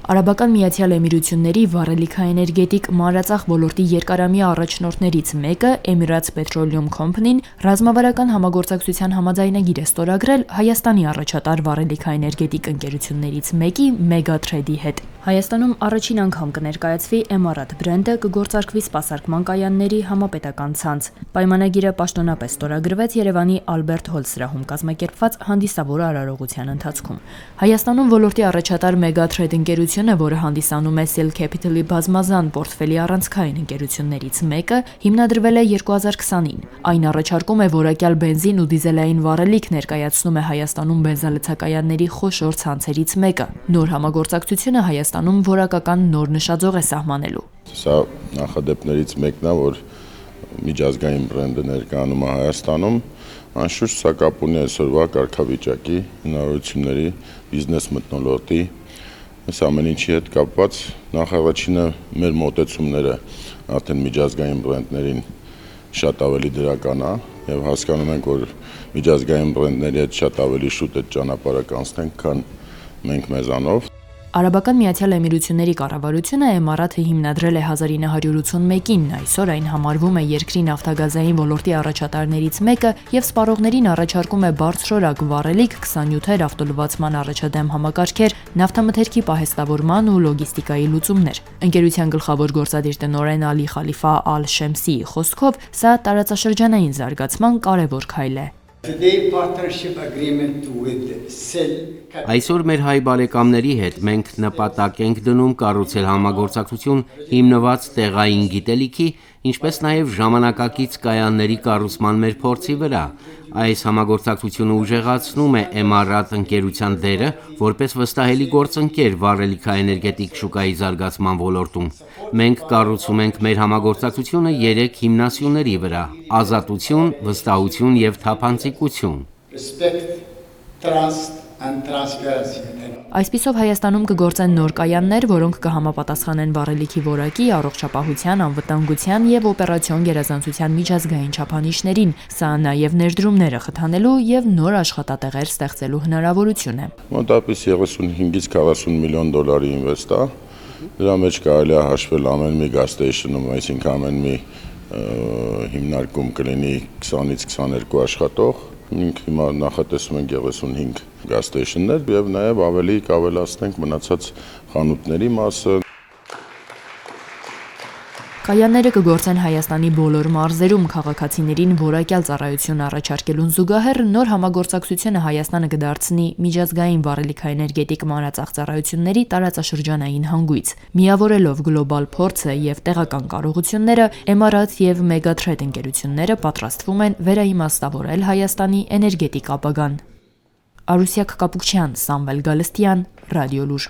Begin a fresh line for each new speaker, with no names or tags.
Արաբական Միացյալ Էմիրությունների վառելիքաէներգետիկ մանրածախ ոլորտի երկարամյա առաջնորդներից մեկը Emirates Petroleum Company-ն ռազմավարական համագործակցության համաձայնագիր է ստորագրել Հայաստանի առաջատար վառելիքաէներգետիկ ընկերություններից մեկի Megatrade-ի հետ։ Հայաստանում առաջին անգամ կներկայացվի Emarat բրենդը, կգործարկվի սպասարկման կայանների համապետական ցանց։ Պայմանագիրը պաշտոնապես ստորագրվեց Երևանի Ալբերտ Հոլ սրահում կազմակերպված հանդիսավոր արարողության ընթացքում։ Հայաստանում ոլորտի առաջատար Megatrade ընկերությունը, որը հանդիսանում է Cell Capital-ի բազմազան պորտֆելի առանցքային ընկերություններից մեկը, հիմնադրվել է 2020-ին։ Այն առաջարկում է որակյալ բենզին ու դիզելային վառելիք, ներկայացնում է Հայաստանում բենզալցակայանների խոշոր ցանցերից մեկը։ Նոր համագործակցությունը Հայաստանում որակական նոր նշաձող է սահմանելու։
Սա նախադեպներից մեկն է, որ միջազգային բրենդը ներկայանում է Հայաստանում, անշուշտ սա կապ ունի այսօրվա կարգավիճակի, հնարավորությունների, բիզնես մթնոլորտի, այս ամեն ինչի հետ կապված նախ առաջինը մեր մոտեցումները արդեն միջազգային բրենդներին շատ ավելի դրական է եւ հասկանում ենք, որ միջազգային բրենդների հետ շատ ավելի շուտ այդ ճանապարհը կանցնենք, քան մենք մեզանով։
Արաբական Միացյալ Էմիրությունների կառավարությունը Emarat-ը հիմնադրել է 1981-ին, այսօր այն համարվում է երկրի նավթագազային ոլորտի առաջատարներից մեկը եւ սպառողներին առաջարկում է բարձրորակ վառելիք, 27-էր ավտոլվացման առաջադեմ համակարգեր, նավթամթերքի պահեստավորման ու լոգիստիկայի լուծումներ։ Ընկերության գլխավոր գործադիր տնօրեն Ալի Խալիֆա Ալ-Շեմսիի խոսքով, սա տարածաշրջանային զարգացման կարևոր քայլ է։
Այսօր մեր հայ բարեկամների հետ մենք նպատակ ենք դնում կառուցել համագործակցություն հիմնված տեղային գիտելիքի, ինչպես նաև ժամանակակից կայանների կառուցման մեր փորձի վրա։ Այս համագործակցությունը ուժեղացնում է Emarat ընկերության դերը որպես վստահելի գործընկեր վառելիքաէներգետիկ շուկայի զարգացման ոլորտում։ Մենք կառուցում ենք մեր համագործակցությունը 3 հիմնասյուների վրա՝ ազատություն, վստահություն եւ թափանցիկություն։
Այսպիսով Հայաստանում կգործեն նոր կայաններ, որոնք կհամապատասխանեն վառելիքի որակի, առողջապահության, անվտանգության եւ օպերացիոն գերազանցության միջազգային չափանիշներին։ Սա նաեւ ներդրումները խթանելու եւ նոր աշխատատեղեր ստեղծելու հնարավորություն է։
Մոտավորապես 35-ից 40 միլիոն դոլարի ինվեստ է։ Դրա մեջ կարելի է հաշվել ամեն մի gas station-ում, այսինքն ամեն մի հիմնարկում կլինի 20-ից 22 աշխատող։ Մենք հիմա նախատեսում ենք 35 gas station-ներ եւ նաեւ ավելի կավելացնենք մնացած խանութների մասը։
Կայանները կգործեն Հայաստանի բոլոր մարզերում, քաղաքացիներին որակյալ ծառայություն առաջարկելուն զուգահեռ նոր համագործակցությունը Հայաստանը կդարձնի միջազգային վառելիքաէներգետիկ մանրածախ ծառայությունների տարածաշրջանային հանգույց։ Միավորելով գլոբալ փորձը եւ տեղական կարողությունները, Emarat եւ Megatrade ընկերությունները պատրաստվում են վերաիմաստավորել Հայաստանի էներգետիկ ապագան։ Արուսյակ Կապուկչյան, Սամվել Գալստյան, Ռադիոլուր։